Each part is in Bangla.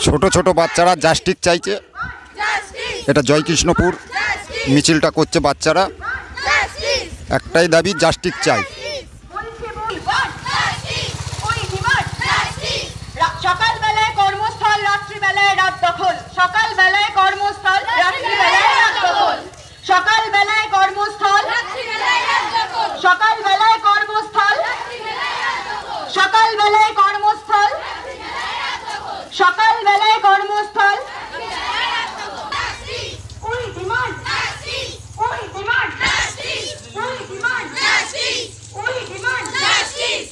ছোট ছোট বাচ্চারা জাস্টিস চাইছে। এটা জয়কৃষ্ণপুর মিছিলটা করছে বাচ্চারা। একটাই দাবি, জাস্টিস চাই। সকালবেলায় কর্মস্থল, রাত্রিবেলায় রাত দখল। সকালবেলায় কর্মস্থল, রাত্রিবেলায় রাত দখল। সকালবেলায় কর্মস্থল, সকালবেলায় কর্মস্থল, সকালবেলায় কর্মস্থল, সকালবেলায় কর্মস্থল। We demand justice. We demand justice. We demand justice. We demand justice.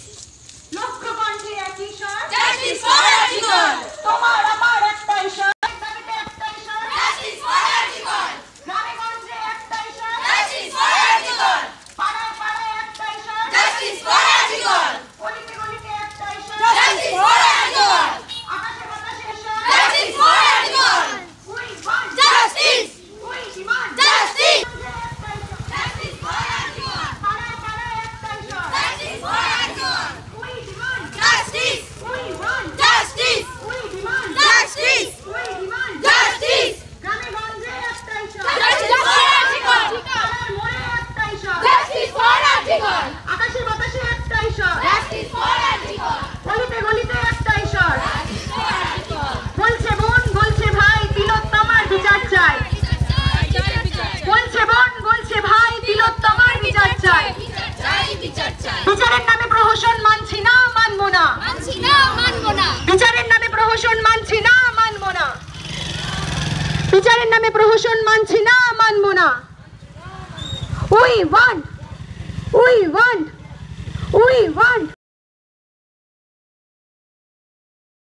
লক্ষ্য কণ্ঠে একই স্বর, justice for everyone. তোমার আমার একটাই স্বর, দাবিতে একটাই স্বর, justice for everyone. গ্রামে গঞ্জে একটাই স্বর, justice for everyone. পাড়ায় পাড়ায় একটাই স্বর, justice for everyone. গলিতে গলিতে একটাই স্বর, justice for everyone. আকাশে বাতাসে স্বর, justice for everyone. We want justice. We demand justice. Justice for everyone. পাড়ায় পাড়ায় একটাই স্বর, justice for everyone. We demand justice. We want justice. We demand justice. We demand justice. গ্রামে গঞ্জে একটাই স্বর, justice for everyone. পাড়ার মোড়ে একটাই স্বর, justice for everyone. আকাশে বাতাসে একটাই স্বর, justice for everyone. গলিতে গলিতে একটাই স্বর, justice for everyone. বলছে বোন, বলছে ভাই, তিলোত্তমার বিচার চাই। বলছে বোন, বলছে ভাই, তিলোত্তমার বিচার চাই। বিচারের নামে প্রহসন মানছি না, মানবো না। বিচারের নামে প্রহসন মানছি না, মানবো না। বিচারের নামে প্রহসন মানছি না, মানবো না। We want